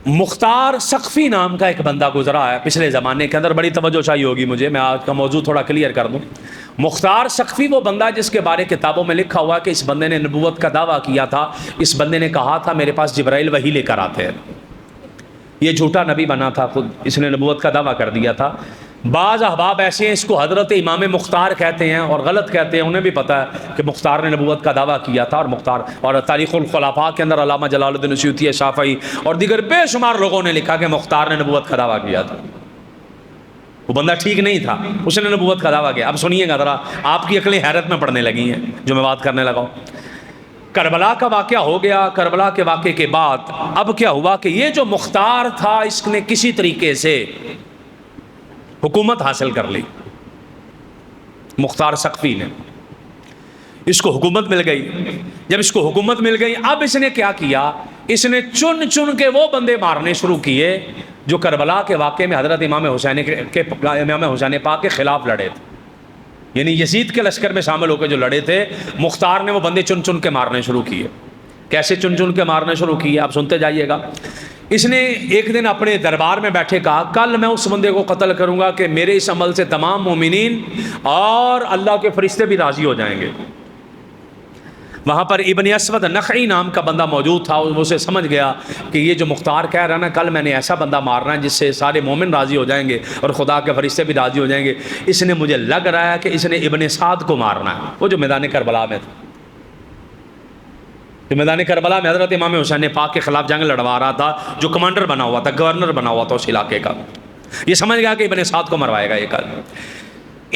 مختار سقفی نام کا ایک بندہ گزرا ہے پچھلے زمانے کے اندر، بڑی توجہ چاہیے ہوگی مجھے، میں آج کا موضوع تھوڑا کلیئر کر دوں۔ مختار سقفی وہ بندہ جس کے بارے کتابوں میں لکھا ہوا کہ اس بندے نے نبوت کا دعویٰ کیا تھا، اس بندے نے کہا تھا میرے پاس جبرائیل وحی لے کر آتے ہیں۔ یہ جھوٹا نبی بنا تھا، خود اس نے نبوت کا دعویٰ کر دیا تھا۔ بعض احباب ایسے ہیں اس کو حضرت امام مختار کہتے ہیں اور غلط کہتے ہیں، انہیں بھی پتہ ہے کہ مختار نے نبوت کا دعویٰ کیا تھا، اور مختار اور تاریخ الخلفاء کے اندر علامہ جلال الدین سیوطی شافعی اور دیگر بے شمار لوگوں نے لکھا کہ مختار نے نبوت کا دعویٰ کیا تھا۔ وہ بندہ ٹھیک نہیں تھا، اس نے نبوت کا دعویٰ کیا۔ اب سنیے گا ذرا، آپ کی عقلیں حیرت میں پڑنے لگی ہیں جو میں بات کرنے لگا ہوں۔ کربلا کا واقعہ ہو گیا، کربلا کے واقعے کے بعد اب کیا ہوا کہ یہ جو مختار تھا اس نے کسی طریقے سے حکومت حاصل کر لی۔ مختار سقفی نے، اس کو حکومت مل گئی۔ جب اس کو حکومت مل گئی، اب اس نے کیا کیا، اس نے چن چن کے وہ بندے مارنے شروع کیے جو کربلا کے واقعے میں حضرت امام حسین پاک کے خلاف لڑے تھے، یعنی یزید کے لشکر میں شامل ہو کے جو لڑے تھے، مختار نے وہ بندے چن چن کے مارنے شروع کیے۔ کیسے چن چن کے مارنے شروع کیے آپ سنتے جائیے گا۔ اس نے ایک دن اپنے دربار میں بیٹھے کہا کل میں اس بندے کو قتل کروں گا کہ میرے اس عمل سے تمام مومنین اور اللہ کے فرشتے بھی راضی ہو جائیں گے۔ وہاں پر ابن اسود نخعی نام کا بندہ موجود تھا، وہ اسے سمجھ گیا کہ یہ جو مختار کہہ رہا ہے نا کل میں نے ایسا بندہ مارنا ہے جس سے سارے مومن راضی ہو جائیں گے اور خدا کے فرشتے بھی راضی ہو جائیں گے، اس نے مجھے لگ رہا ہے کہ اس نے ابن سعد کو مارنا ہے، وہ جو میدان کربلا میں تھا، جو میدان کربلا میں حضرت امام حسین پاک کے خلاف جنگ لڑوا رہا تھا، جو کمانڈر بنا ہوا تھا، گورنر بنا ہوا تھا اس علاقے کا، یہ سمجھ گیا کہ ابن سعد کو مروائے گا یہ کل۔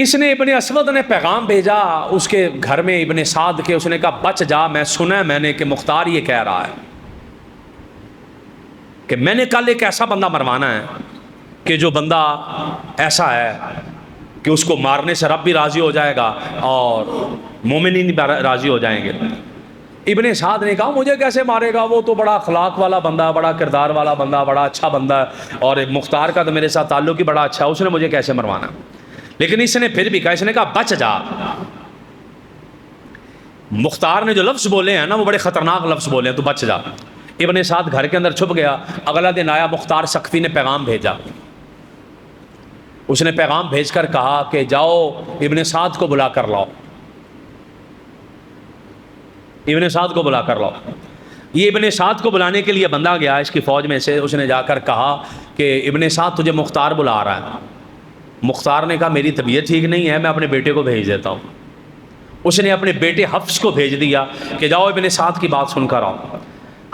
اس نے ابن اسود نے پیغام بھیجا اس کے گھر میں ابن سعد کے، اس نے کہا بچ جا، میں سنا میں نے کہ مختار یہ کہہ رہا ہے کہ میں نے کل ایک ایسا بندہ مروانا ہے کہ جو بندہ ایسا ہے کہ اس کو مارنے سے رب بھی راضی ہو جائے گا اور مومنین بھی راضی ہو جائیں گے۔ ابن سعد نے کہا مجھے کیسے مارے گا، وہ تو بڑا اخلاق والا بندہ ہے، بڑا کردار والا بندہ، بڑا اچھا بندہ ہے، اور مختار کا تو میرے ساتھ تعلق ہی بڑا اچھا ہے، اس نے مجھے کیسے مروانا۔ لیکن اس نے پھر بھی کہا، اس نے کہا بچ جا۔ مختار نے جو لفظ بولے ہیں نا وہ بڑے خطرناک لفظ بولے ہیں، تو بچ جا۔ ابن سعد گھر کے اندر چھپ گیا۔ اگلا دن آیا، مختار سقفی نے پیغام بھیجا، اس نے پیغام بھیج کر کہا کہ جاؤ ابن سعد کو بلا کر لاؤ، ابن سعد کو بلا کر لاؤ۔ یہ ابن سعد کو بلانے کے لیے بندہ گیا اس کی فوج میں سے، اس نے جا کر کہا کہ ابن سعد تجھے مختار بلا رہا ہے۔ مختار نے کہا میری طبیعت ٹھیک نہیں ہے، میں اپنے بیٹے کو بھیج دیتا ہوں۔ اس نے اپنے بیٹے حفص کو بھیج دیا کہ جاؤ ابن سعد کی بات سن کر آؤ۔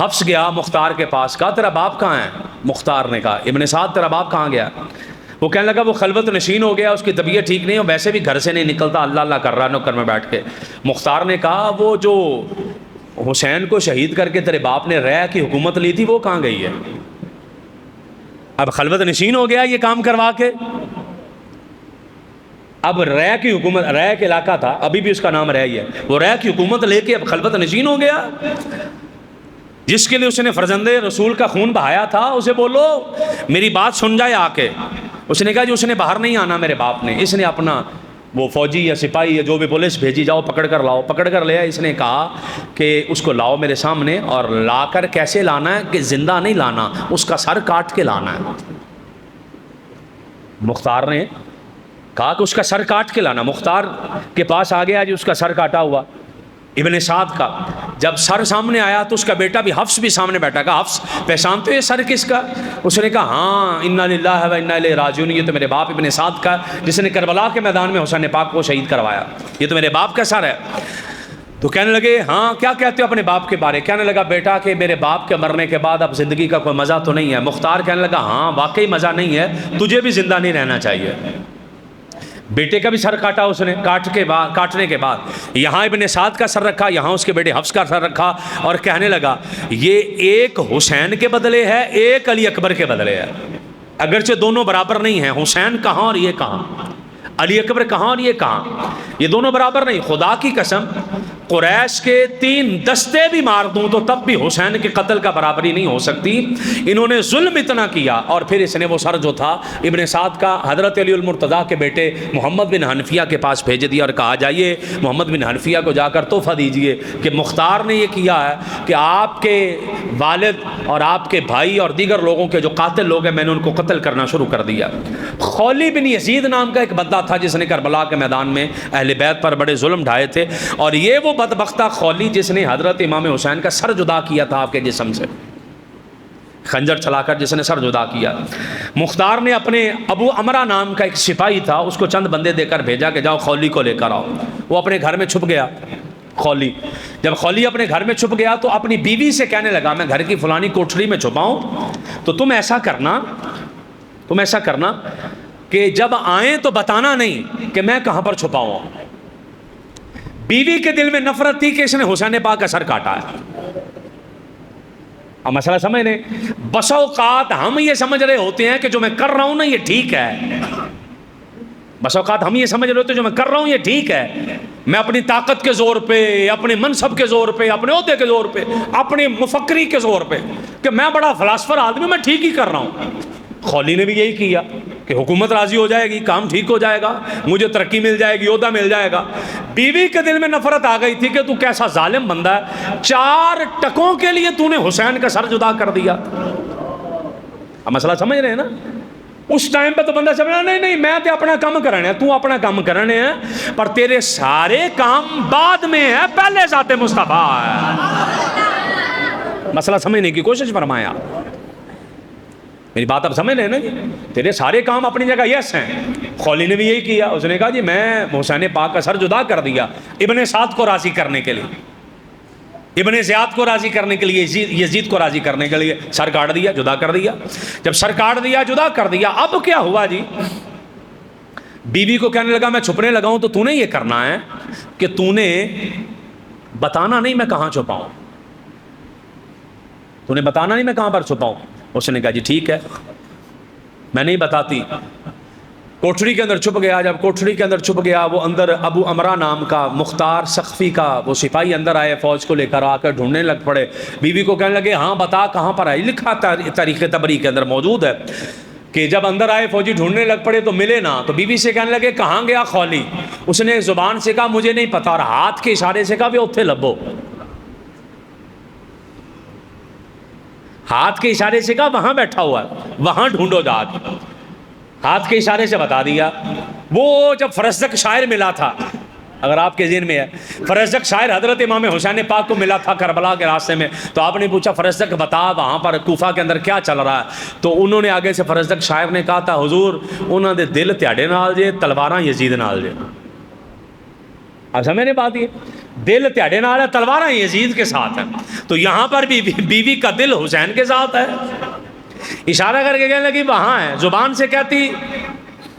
حفص گیا مختار کے پاس، کہا تیرا باپ کہاں ہے؟ مختار نے کہا ابن سعد تیرا باپ کہاں گیا؟ وہ کہنے لگا وہ خلوت نشین ہو گیا، اس کی طبیعت ٹھیک نہیں ہے، ویسے بھی گھر سے نہیں نکلتا، اللہ اللہ کر رہا نوکر میں بیٹھ کے۔ مختار نے کہا وہ جو حسین کو شہید کر کے تیرے باپ نے رہ کی حکومت لی تھی وہ کہاں گئی ہے؟ اب خلوت نشین ہو گیا یہ کام کروا کے، اب رہ کی حکومت، رہ کے علاقہ تھا، ابھی بھی اس کا نام رہ ہی ہے، وہ رہ کی حکومت لے کے اب خلوت نشین ہو گیا۔ جس کے لیے اس نے فرزند رسول کا خون بہایا تھا اسے بولو میری بات سن جائے آ کے۔ اس نے کہا جو اس نے باہر نہیں آنا میرے باپ نے، اس نے اپنا وہ فوجی یا سپاہی یا جو بھی پولیس بھیجی، جاؤ پکڑ کر لاؤ، پکڑ کر لیا۔ اس نے کہا کہ اس کو لاؤ میرے سامنے، اور لا کر کیسے لانا ہے کہ زندہ نہیں لانا، اس کا سر کاٹ کے لانا ہے۔ مختار نے کہا کہ اس کا سر کاٹ کے لانا۔ مختار کے پاس آ گیا جی اس کا سر کاٹا ہوا ابن سعد کا۔ جب سر سامنے آیا تو اس کا بیٹا بھی حفص بھی سامنے بیٹھا، کہا حفص پہچانتے ہو یہ سر کس کا؟ اس نے کہا ہاں انا للہ و انا الیہ راجعون، یہ تو میرے باپ ابن سعد کا جس نے کربلا کے میدان میں حسین پاک کو شہید کروایا، یہ تو میرے باپ کا سر ہے۔ تو کہنے لگے ہاں کیا کہتے ہو اپنے باپ کے بارے؟ کہنے لگا بیٹا کہ میرے باپ کے مرنے کے بعد اب زندگی کا کوئی مزہ تو نہیں ہے۔ مختار کہنے لگا ہاں واقعی مزہ نہیں ہے، تجھے بھی زندہ نہیں رہنا چاہیے۔ بیٹے کا بھی سر کاٹا اس نے، کاٹنے کے بعد یہاں ابن سعد کا سر رکھا، یہاں اس کے بیٹے حفص کا سر رکھا، اور کہنے لگا یہ ایک حسین کے بدلے ہے، ایک علی اکبر کے بدلے ہے، اگرچہ دونوں برابر نہیں ہیں، حسین کہاں اور یہ کہاں، علی اکبر کہاں اور یہ کہاں، یہ دونوں برابر نہیں۔ خدا کی قسم قریش کے 3 دستے بھی مار دوں تو تب بھی حسین کے قتل کا برابری نہیں ہو سکتی. انہوں نے ظلم اتنا کیا. اور پھر اس نے وہ سر جو تھا ابن سعد کا حضرت علی المرتضیٰ کے بیٹے محمد بن حنفیہ کے پاس بھیج دیا اور کہا جائیے محمد بن حنفیہ کو جا کر تحفہ دیجئے کہ مختار نے یہ کیا ہے کہ آپ کے والد اور آپ کے بھائی اور دیگر لوگوں کے جو قاتل لوگ ہیں میں نے ان کو قتل کرنا شروع کر دیا. خولی بن یزید نام کا ایک بندہ تھا جس نے کربلا کے میدان میں اہل بیت پر بڑے ظلم ڈھائے تھے, اور یہ وہ بدبختہ خولی جس نے حضرت امام حسین کا سر جدا کیا تھا آپ کے جسم سے, خنجر چلا کر جس نے سر جدا کیا. مختار نے اپنے ابو امرا نام کا ایک سپاہی تھا, اس کو چند بندے دے کر بھیجا کہ جاؤ خولی کو لے کر آؤ. وہ اپنے گھر میں چھپ گیا. خولی جب خولی اپنے گھر میں چھپ گیا تو اپنی بیوی سے کہنے لگا میں گھر کی فلانی کوٹھری میں چھپاؤں تو تم ایسا کرنا کہ جب آئیں تو بتانا نہیں کہ میں کہاں پر چھپاؤں. بیوی کے دل میں نفرت تھی کہ اس نے حسین پاک کا سر کاٹا ہے. اب مسئلہ سمجھ لیں, بس اوقات ہم یہ سمجھ رہے ہوتے ہیں کہ جو میں کر رہا ہوں نا یہ ٹھیک ہے. بس اوقات ہم یہ سمجھ رہے ہوتے ہیں جو میں کر رہا ہوں یہ ٹھیک ہے. میں اپنی طاقت کے زور پہ, اپنے منصب کے زور پہ, اپنے عہدے کے زور پہ, اپنی مفکری کے زور پہ کہ میں بڑا فلاسفر آدمی, میں ٹھیک ہی کر رہا ہوں. خولی نے بھی یہی کیا کہ حکومت راضی ہو جائے گی, کام ٹھیک ہو جائے گا, مجھے ترقی مل جائے گی, عہدہ مل جائے گا. بیوی کے دل میں نفرت آ گئی تھی کہ تو کیسا ظالم بندہ ہے, 4 ٹکوں کے لیے تو نے حسین کا سر جدا کر دیا. اب مسئلہ سمجھ رہے ہیں نا. اس ٹائم پہ تو بندہ سمجھا نہیں میں تے اپنا کام کرنے ہیں, تو اپنا کام کرنے ہیں, پر تیرے سارے کام بعد میں ہے, پہلے ذات مصطفیٰ ہے. مسئلہ سمجھنے کی کوشش فرمایا. میری بات اب سمجھ رہے ہیں نا جی. تیرے سارے کام اپنی جگہ یس ہیں. خولی نے بھی یہی کیا. اس نے کہا جی میں حسین پاک کا سر جدا کر دیا ابن سعد کو راضی کرنے کے لیے, ابن زیاد کو راضی کرنے کے لیے, یزید کو راضی کرنے کے لیے سر کاٹ دیا, جدا کر دیا. جب سر کاٹ دیا, جدا کر دیا, اب کیا ہوا جی, بیوی کو کہنے لگا میں چھپنے لگا ہوں تو نے یہ کرنا ہے کہ تو نے بتانا نہیں میں کہاں چھپاؤں, تو نے بتانا نہیں میں کہاں پر چھپاؤں. اس نے کہا جی ٹھیک ہے میں نہیں بتاتی. کوٹھڑی کے اندر چھپ گیا. جب کوٹھڑی کے اندر چھپ گیا, وہ اندر ابو امرا نام کا مختار سقفی کا وہ سپاہی اندر آئے, فوج کو لے کر آ کر ڈھونڈنے لگ پڑے. بیوی کو کہنے لگے ہاں بتا کہاں پر ہے, لکھا تاریخ تبری کے اندر موجود ہے کہ جب اندر آئے فوجی ڈھونڈنے لگ پڑے تو ملے نہ. تو بیوی سے کہنے لگے کہاں گیا خولی. اس نے زبان سے کہا مجھے نہیں پتا, اور ہاتھ کے اشارے سے کہا بھی اتھے لبو. ہاتھ کے اشارے سے کہا وہاں بیٹھا ہوا ہے, وہاں ڈھونڈو جا کے. ہاتھ کے اشارے سے بتا دیا. وہ جب فرزدق شاعر ملا تھا, اگر آپ کے ذہن میں ہے, فرزدق شاعر حضرت امام حسین پاک کو ملا تھا کربلا کے راستے میں, تو آپ نے پوچھا فرزدق بتا وہاں پر کوفہ کے اندر کیا چل رہا ہے. تو انہوں نے آگے سے فرزدق شاعر نے کہا تھا حضور انہوں نے دل تیاڑے نال جے, تلواراں یزید نال جے. اب سمجھنے بات یہ, دل تیاڑے نال ہے, تلواراں یزید کے ساتھ ہیں. تو یہاں پر بھی بیوی کا دل حسین کے ساتھ ہے. اشارہ کر کے کہنے لگی وہاں ہے. زبان سے کہتی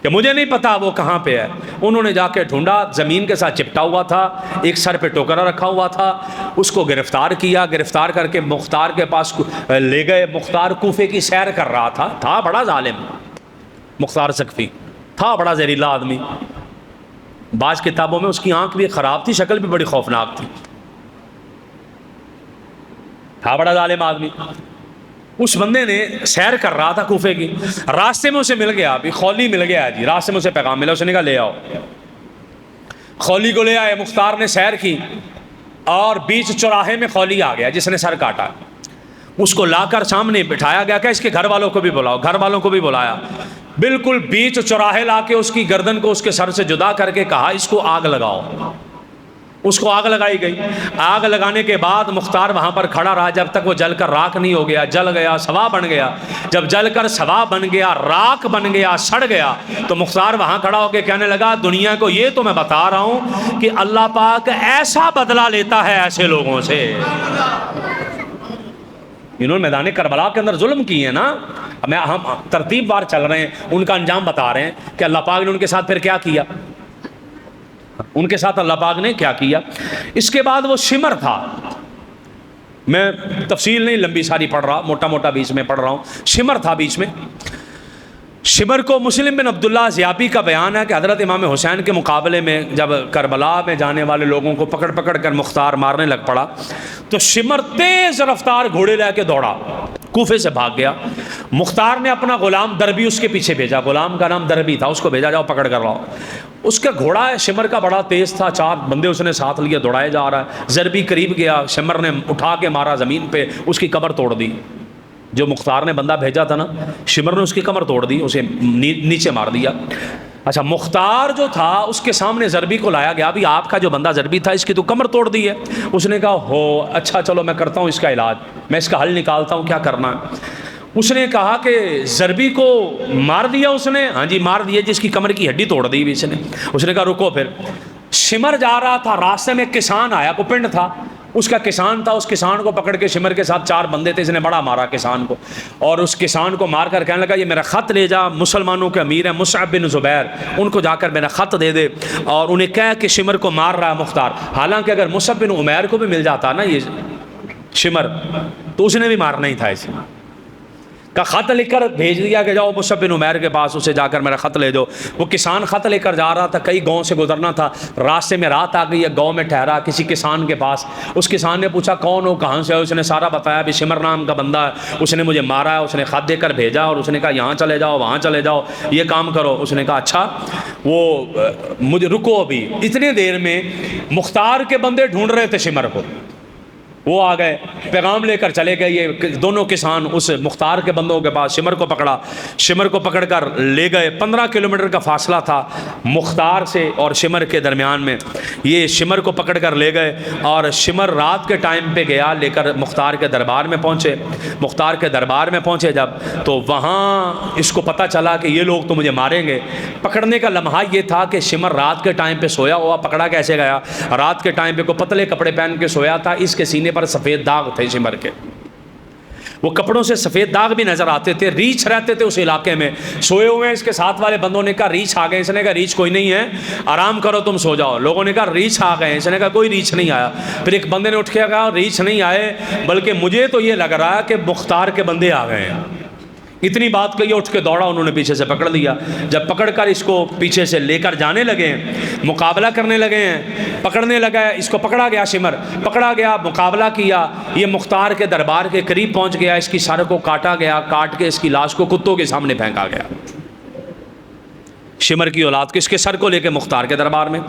کہ مجھے نہیں پتا وہ کہاں پہ ہے. انہوں نے جا کے ڈھونڈا, زمین کے ساتھ چپٹا ہوا تھا, ایک سر پہ ٹوکرا رکھا ہوا تھا. اس کو گرفتار کیا, گرفتار کر کے مختار کے پاس لے گئے. مختار کوفے کی سیر کر رہا تھا بڑا ظالم مختار سقفی, تھا بڑا زہریلا آدمی. بعض کتابوں میں اس کی آنکھ بھی خراب تھی, شکل بھی بڑی خوفناک تھی, تھا بڑا ظالم آدمی. اس بندے نے سیر کر رہا تھا کوفے کی, راستے میں اسے مل گیا, ابھی خولی مل گیا جی, راستے میں اسے پیغام ملا. اس نے کہا لے آؤ. خولی کو لے آئے. مختار نے سیر کی اور بیچ چوراہے میں خولی آ گیا جس نے سر کاٹا. اس کو لا کر سامنے بٹھایا گیا کہ اس کے گھر والوں کو بھی بلاؤ. گھر والوں کو بھی بلایا. بالکل بیچ چوراہے لا کے اس کی گردن کو اس کے سر سے جدا کر کے کہا اس کو آگ لگاؤ. اس کو آگ لگائی گئی. آگ لگانے کے بعد مختار وہاں پر کھڑا رہا جب تک وہ جل کر راکھ نہیں ہو گیا. جل گیا, سوا بن گیا. جب جل کر سوا بن گیا, راکھ بن گیا, سڑ گیا, تو مختار وہاں کھڑا ہو کے کہنے لگا دنیا کو یہ تو میں بتا رہا ہوں کہ اللہ پاک ایسا بدلہ لیتا ہے ایسے لوگوں سے. انہوں نے میدان کربلا کے اندر ظلم کیے ہیں نا. ہم ترتیب وار چل رہے ہیں, ان کا انجام بتا رہے ہیں کہ اللہ پاک نے ان کے ساتھ پھر کیا کیا. ان کے ساتھ اللہ پاک نے کیا کیا. اس کے بعد وہ شمر تھا. میں تفصیل نہیں لمبی ساری پڑھ رہا, موٹا موٹا بیچ میں پڑھ رہا ہوں. شمر تھا بیچ میں. شمر کو مسلم بن عبداللہ زیابی کا بیان ہے کہ حضرت امام حسین کے مقابلے میں جب کربلا میں جانے والے لوگوں کو پکڑ پکڑ کر مختار مارنے لگ پڑا تو شمر تیز رفتار گھوڑے لے کے دوڑا، کوفے سے بھاگ گیا۔ مختار نے اپنا غلام دربی اس کے پیچھے بھیجا، غلام کا نام دربی تھا، اس کو بھیجا جاؤ پکڑ کر لاؤ۔ اس کا گھوڑا شمر کا بڑا تیز تھا، 4 بندے اس نے ساتھ لیے، دوڑائے جا رہا ہے۔ ضربی قریب گیا، شمر نے اٹھا کے مارا زمین پہ، اس کی کمر توڑ دی۔ جو مختار نے بندہ بھیجا تھا نا، شمر نے اس کی کمر توڑ دی، اسے نیچے مار دیا۔ اچھا، مختار جو تھا اس کے سامنے ضربی کو لایا گیا، بھی آپ کا جو بندہ ضربی تھا اس کی تو کمر توڑ دی ہے۔ اس نے کہا ہو اچھا چلو میں کرتا ہوں اس کا علاج، میں اس کا حل نکالتا ہوں، کیا کرنا ہے؟ اس نے کہا کہ ضربی کو مار دیا اس نے؟ ہاں جی مار دیا، جس کی کمر کی ہڈی توڑ دی اس نے۔ اس نے کہا رکو پھر۔ شمر جا رہا تھا، راستے میں کسان آیا، کو پنڈ تھا، اس کا کسان تھا، اس کسان کو پکڑ کے شمر کے ساتھ 4 بندے تھے، اس نے بڑا مارا کسان کو، اور اس کسان کو مار کر کہنے لگا یہ میرا خط لے جا، مسلمانوں کے امیر ہیں مصعب بن زبیر، ان کو جا کر میرا خط دے دے، اور انہیں کہہ کہ شمر کو مار رہا ہے مختار۔ حالانکہ اگر مصعب بن عمیر کو بھی مل جاتا نا یہ شمر تو اس نے بھی مارنا ہی تھا اسے۔ کا خط لکھ کر بھیج دیا کہ جاؤ مصعب بن عمیر کے پاس، اسے جا کر میرا خط لے جاؤ۔ وہ کسان خط لے کر جا رہا تھا، کئی گاؤں سے گزرنا تھا، راستے میں رات آ گئی، گاؤں میں ٹھہرا کسی کسان کے پاس۔ اس کسان نے پوچھا کون ہو، کہاں سے ہو؟ اس نے سارا بتایا، بھی شمر نام کا بندہ ہے، اس نے مجھے مارا ہے، اس نے خط دے کر بھیجا، اور اس نے کہا یہاں چلے جاؤ وہاں چلے جاؤ، یہ کام کرو۔ اس نے کہا اچھا، وہ مجھے رکو ابھی۔ اتنے دیر میں مختار کے بندے ڈھونڈ رہے تھے شمر کو، وہ آ گئے، پیغام لے کر چلے گئے۔ یہ دونوں کسان اس مختار کے بندوں کے پاس شمر کو پکڑا، شمر کو پکڑ کر لے گئے۔ 15 کلومیٹر کا فاصلہ تھا مختار سے اور شمر کے درمیان میں۔ یہ شمر کو پکڑ کر لے گئے، اور شمر رات کے ٹائم پہ گیا، لے کر مختار کے دربار میں پہنچے۔ مختار کے دربار میں پہنچے جب، تو وہاں اس کو پتہ چلا کہ یہ لوگ تو مجھے ماریں گے۔ پکڑنے کا لمحہ یہ تھا کہ شمر رات کے ٹائم پہ سویا ہوا، پکڑا کیسے گیا؟ رات کے ٹائم پہ کوئی پتلے کپڑے پہن کے سویا تھا، اس کے سینے پر سفید داغ تھے شمر کے، وہ کپڑوں سے سفید داغ بھی نظر آتے تھے، ریچھ رہتے تھے اس علاقے میں۔ سوئے ہوئے ہیں، اس کے ساتھ والے بندوں نے کہا ریچھ آ گئے، اس نے کہا ریچھ کوئی نہیں ہے، آرام کرو تم سو جاؤ۔ لوگوں نے کہا ریچھ آ گئے، اس نے کہا کوئی ریچھ نہیں آیا۔ پھر ایک بندے نے اٹھ کے کہا ریچھ نہیں آئے، بلکہ مجھے تو یہ لگ رہا ہے کہ مختار کے بندے آ گئے ہیں۔ اتنی بات کہی، اٹھ کے دوڑا، انہوں نے پیچھے سے پکڑ لیا۔ جب پکڑ کر اس کو پیچھے سے لے کر جانے لگے ہیں، مقابلہ کرنے لگے ہیں، پکڑنے لگا ہے، اس کو پکڑا گیا، شمر پکڑا گیا، مقابلہ کیا، یہ مختار کے دربار کے قریب پہنچ گیا، اس کی سر کو کاٹا گیا، کاٹ کے اس کی لاش کو کتوں کے سامنے پھینکا گیا۔ شمر کی اولاد کو، اس کے سر کو لے کے مختار کے دربار میں